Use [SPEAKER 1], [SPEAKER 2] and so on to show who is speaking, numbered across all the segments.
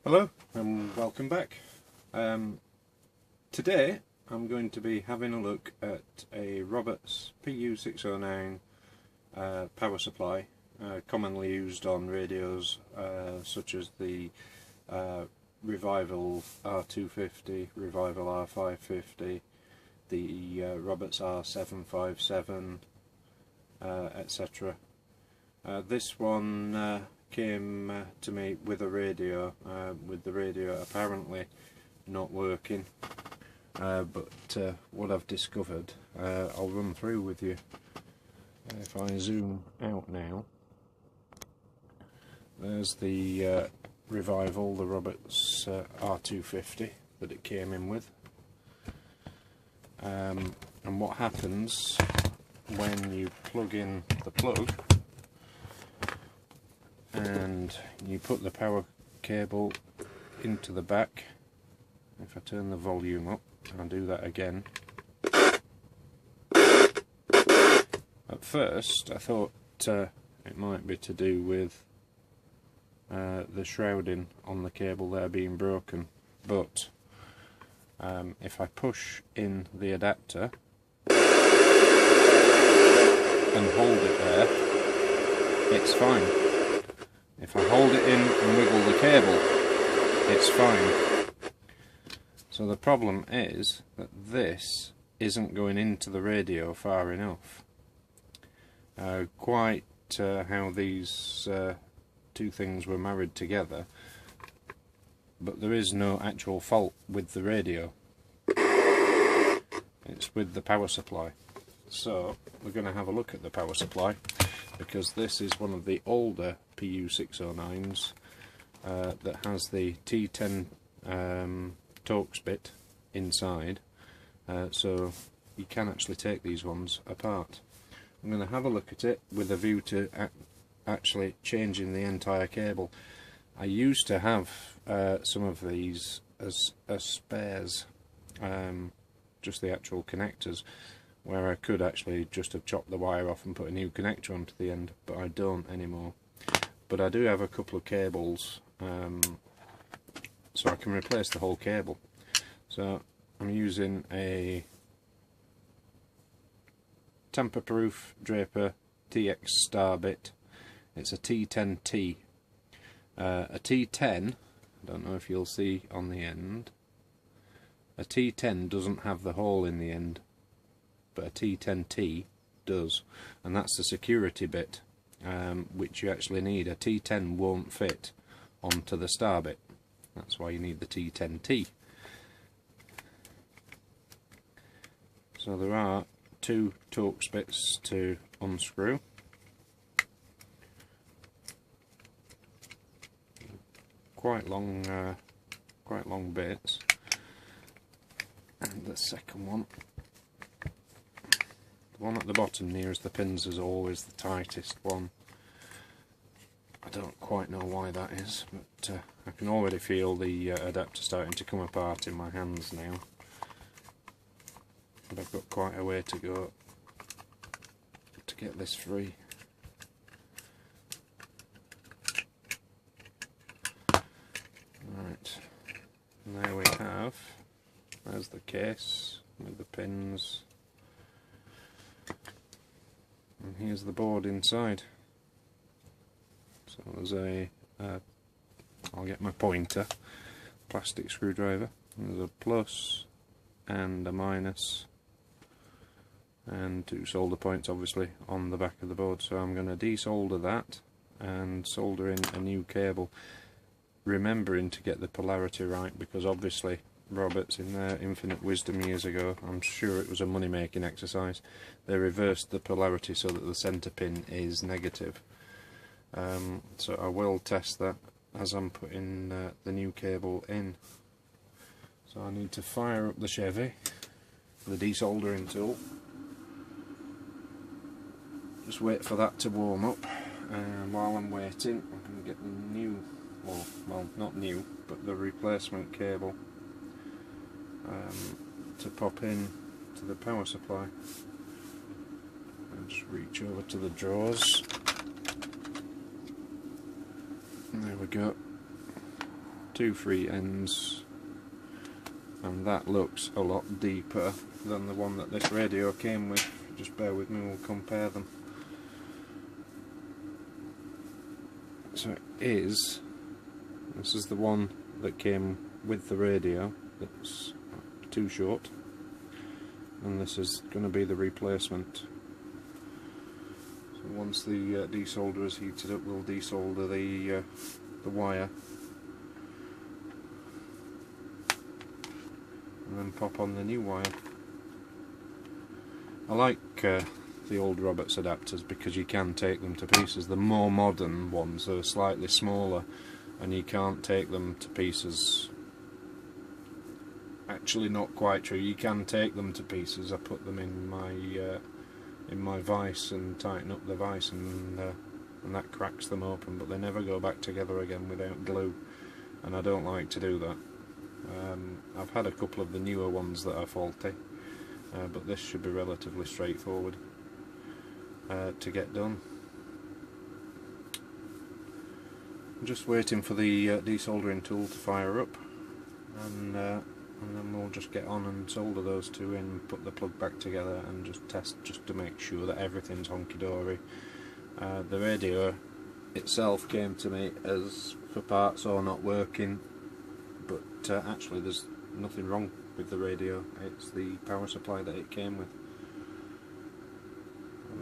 [SPEAKER 1] Hello and welcome back. Today I'm going to be having a look at a Roberts PU609 power supply, commonly used on radios such as the Revival R250, Revival R550, the Roberts R757, etc. This one came to me with a radio, with the radio apparently not working, but what I've discovered I'll run through with you. If I zoom out now, there's the Revival, the Roberts R250 that it came in with, and what happens when you plug in the plug and you put the power cable into the back. If I turn the volume up, I'll do that again. At first I thought it might be to do with the shrouding on the cable there being broken, but if I push in the adapter and hold it there, it's fine. If I hold it in and wiggle the cable, it's fine. So the problem is that this isn't going into the radio far enough. Quite how these two things were married together, but there is no actual fault with the radio. It's with the power supply. So we're going to have a look at the power supply, because this is one of the older PU609s that has the T10 Torx bit inside, so you can actually take these ones apart. I'm going to have a look at it with a view to actually changing the entire cable. I used to have some of these as spares, just the actual connectors, where I could actually just have chopped the wire off and put a new connector onto the end, but I don't anymore. But I do have a couple of cables, so I can replace the whole cable. So I'm using a tamper-proof Draper TX star bit. It's a T10T. A T10, I don't know if you'll see on the end, a T10 doesn't have the hole in the end, but a T10T does, and that's the security bit, which you actually need. A T10 won't fit onto the star bit, that's why you need the T10T. So there are two Torx bits to unscrew. Quite long bits, and the second one, the one at the bottom nearest the pins, is always the tightest one. I don't quite know why that is, but I can already feel the adapter starting to come apart in my hands now. But I've got quite a way to go to get this free. Right, and there we have, there's the case with the pins. And here's the board inside. So there's a, I'll get my pointer, plastic screwdriver. There's a plus and a minus, and two solder points obviously on the back of the board. So I'm going to desolder that and solder in a new cable, remembering to get the polarity right, because obviously Roberts, in their infinite wisdom years ago, I'm sure it was a money making exercise, they reversed the polarity so that the centre pin is negative. So I will test that as I'm putting the new cable in. So I need to fire up the Chevy, the desoldering tool. Just wait for that to warm up, and while I'm waiting I'm going to get the new, well not new, but the replacement cable to pop in to the power supply. And just reach over to the drawers. And there we go. 2 free ends, and that looks a lot deeper than the one that this radio came with. Just bear with me, we'll compare them. So this is the one that came with the radio, that's too short, and this is going to be the replacement. So once the desolder is heated up, we'll desolder the wire, and then pop on the new wire. I like the old Roberts adapters because you can take them to pieces. The more modern ones are slightly smaller and you can't take them to pieces. Actually, not quite true. You can take them to pieces. I put them in my vise and tighten up the vise, and that cracks them open, but they never go back together again without glue, and I don't like to do that. I've had a couple of the newer ones that are faulty, but this should be relatively straightforward to get done. I'm just waiting for the desoldering tool to fire up, and then we'll just get on and solder those two in, put the plug back together and just test, just to make sure that everything's honky-dory. The radio itself came to me as for parts or not working, but actually there's nothing wrong with the radio. It's the power supply that it came with.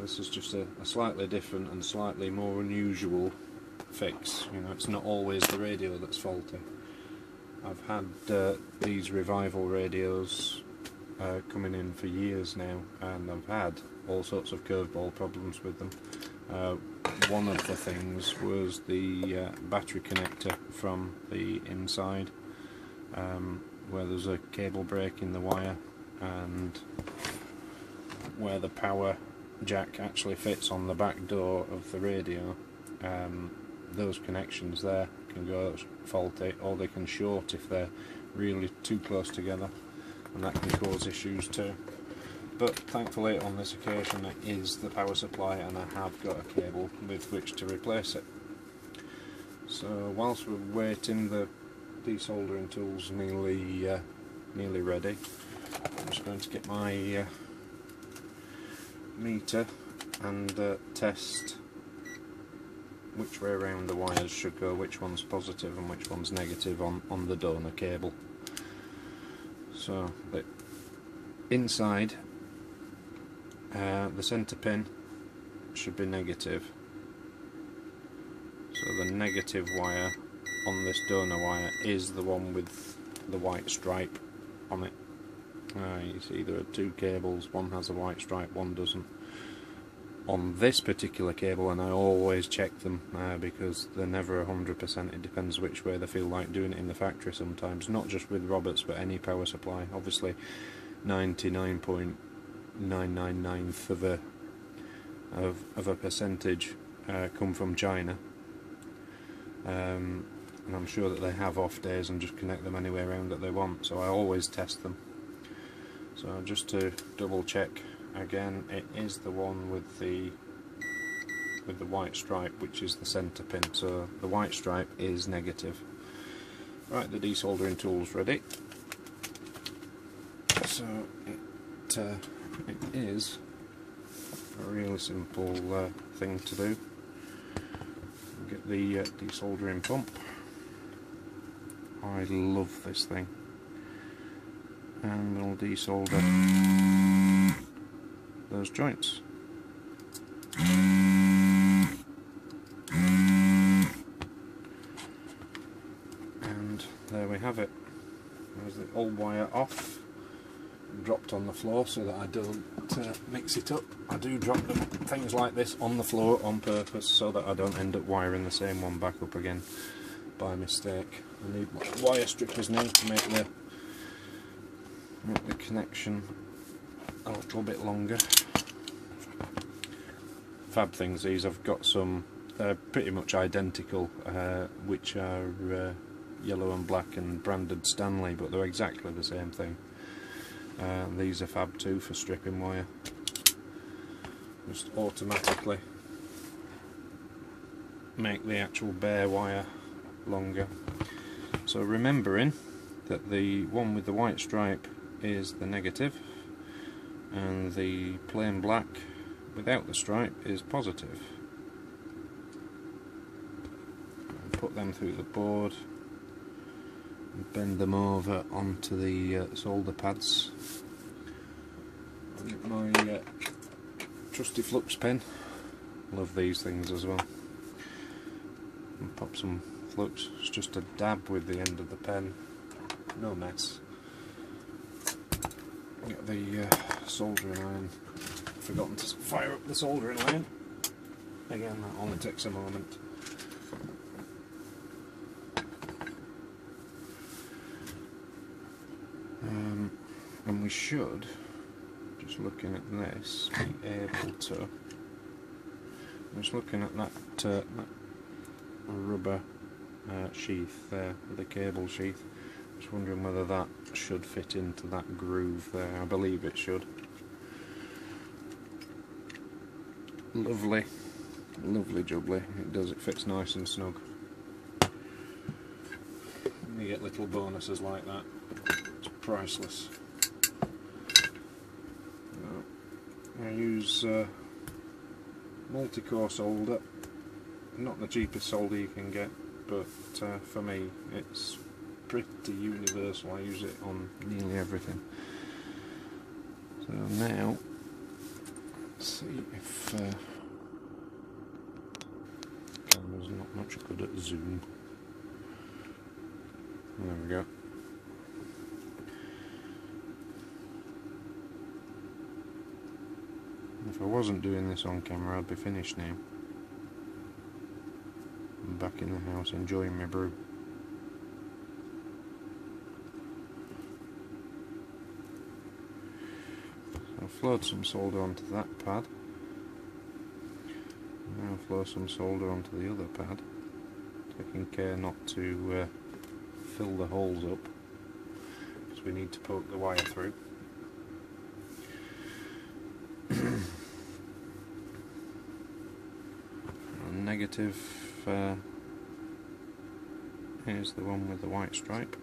[SPEAKER 1] This is just a slightly different and slightly more unusual fix. You know, it's not always the radio that's faulty. I've had these revival radios coming in for years now, and I've had all sorts of curveball problems with them. One of the things was the battery connector from the inside, where there's a cable break in the wire, and where the power jack actually fits on the back door of the radio. Those connections there can go faulty, or they can short if they're really too close together, and that can cause issues too. But thankfully on this occasion it is the power supply, and I have got a cable with which to replace it. So whilst we're waiting, the desoldering tool's nearly ready. I'm just going to get my meter and test which way around the wires should go, which one's positive and which one's negative on the donor cable. So the inside, the centre pin should be negative, so the negative wire on this donor wire is the one with the white stripe on it. You see there are two cables, one has a white stripe, one doesn't. On this particular cable, and I always check them because they're never 100%, it depends which way they feel like doing it in the factory sometimes, not just with Roberts but any power supply. Obviously 99.999th of a percentage come from China, and I'm sure that they have off days and just connect them any way around that they want, so I always test them. So just to double check again, it is the one with the white stripe, which is the centre pin, so the white stripe is negative. Right, the desoldering tool's ready. So it is a really simple thing to do. Get the desoldering pump. I love this thing. And we'll desolder those joints. And there we have it. There's the old wire off, dropped on the floor so that I don't mix it up. I do drop things like this on the floor on purpose so that I don't end up wiring the same one back up again by mistake. I need wire strippers now to make the connection a little bit longer. Fab things these. I've got some, they're pretty much identical, which are yellow and black and branded Stanley, but they're exactly the same thing. These are fab too for stripping wire. Just automatically make the actual bare wire longer. So remembering that the one with the white stripe is the negative and the plain black without the stripe is positive. And put them through the board and bend them over onto the solder pads. I'll get my trusty flux pen, love these things as well, and pop some flux. It's just a dab with the end of the pen, no mess. Get the soldering iron. Forgotten to fire up the soldering iron. Again, that only takes a moment. And we should, just looking at this, be able to. I'm just looking at that rubber sheath there, the cable sheath. Just wondering whether that should fit into that groove there. I believe it should. Lovely, lovely jubbly. It does, it fits nice and snug. You get little bonuses like that. It's priceless. I use multi-core solder. Not the cheapest solder you can get, but for me it's pretty universal. I use it on nearly everything. So now, let's see if camera's not much good at zoom. There we go. If I wasn't doing this on camera, I'd be finished now. I'm back in the house enjoying my brew. So I've flowed some solder onto that pad. Now flow some solder onto the other pad, taking care not to fill the holes up, because we need to poke the wire through. Negative here's the one with the white stripe.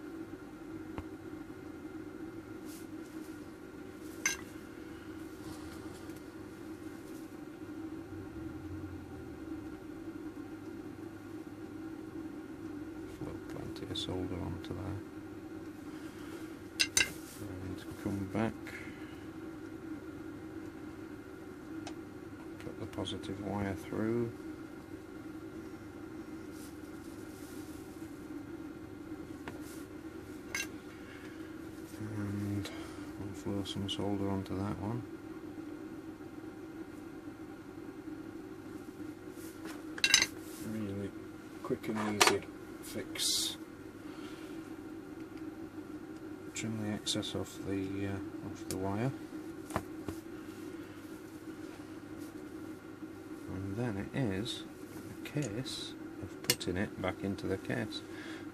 [SPEAKER 1] Flow plenty of solder onto there and come back, put the positive wire through. Flow some solder onto that one. Really quick and easy fix. Trim the excess off the wire, and then it is a case of putting it back into the case.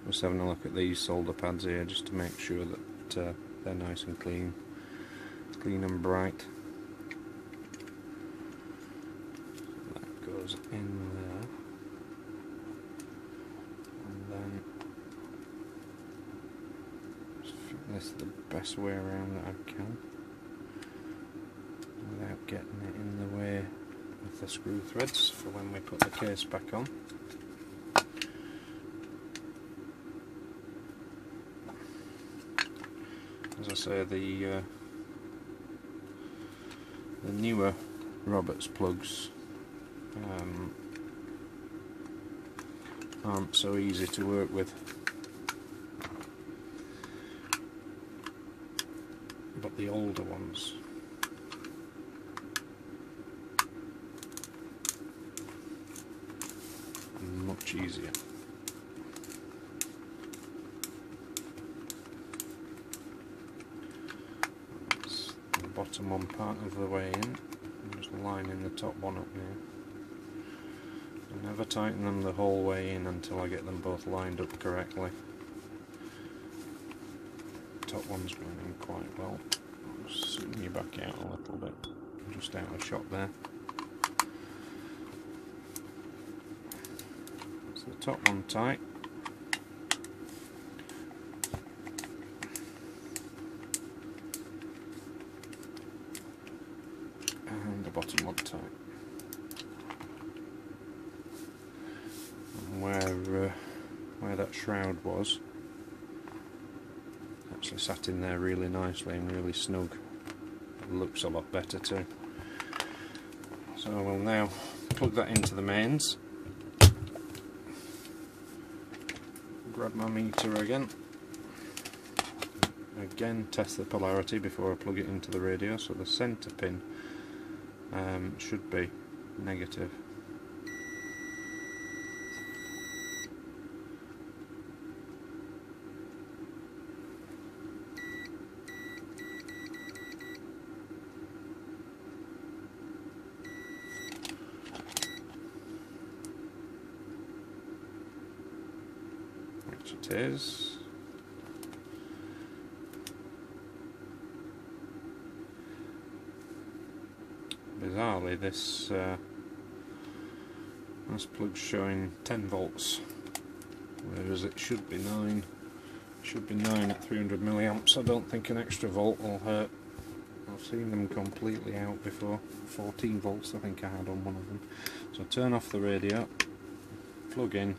[SPEAKER 1] Just having a look at these solder pads here just to make sure that they're nice and clean. Clean and bright. That goes in there, and then just fit this the best way around that I can without getting it in the way of the screw threads for when we put the case back on. As I say, the newer Roberts plugs aren't so easy to work with, but the older ones are much easier. Bottom one part of the way in. I'm just lining the top one up now. I never tighten them the whole way in until I get them both lined up correctly. The top one's going in quite well. I'll just zoom you back out a little bit. I'm just out of shot there. So the top one tight. bottom Loctite. And where that shroud was, actually sat in there really nicely and really snug. It looks a lot better too. So we'll now plug that into the mains. Grab my meter again. Again, test the polarity before I plug it into the radio. So the centre pin should be negative. Which it is. Bizarrely, this plug's showing 10 volts, whereas it should be 9. It should be 9 at 300 milliamps. I don't think an extra volt will hurt. I've seen them completely out before. 14 volts I think I had on one of them. So turn off the radio, plug in,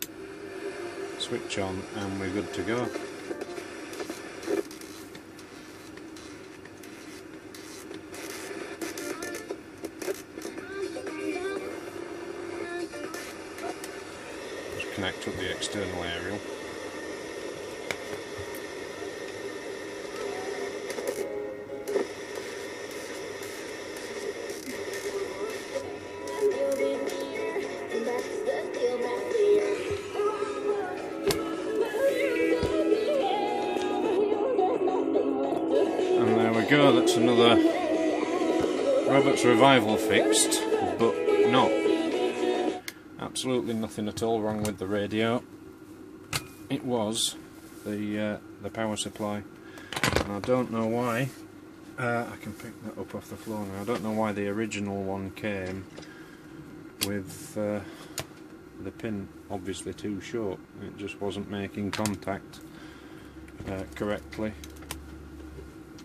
[SPEAKER 1] switch on, and we're good to go. Just connect up the external aerial. Go, that's another Robert's Revival fixed, but not. Absolutely nothing at all wrong with the radio. It was the power supply, and I don't know why. I can pick that up off the floor now. I don't know why the original one came with the pin obviously too short. It just wasn't making contact correctly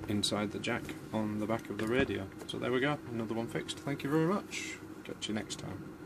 [SPEAKER 1] inside the jack on the back of the radio. So there we go, another one fixed. Thank you very much. Catch you next time.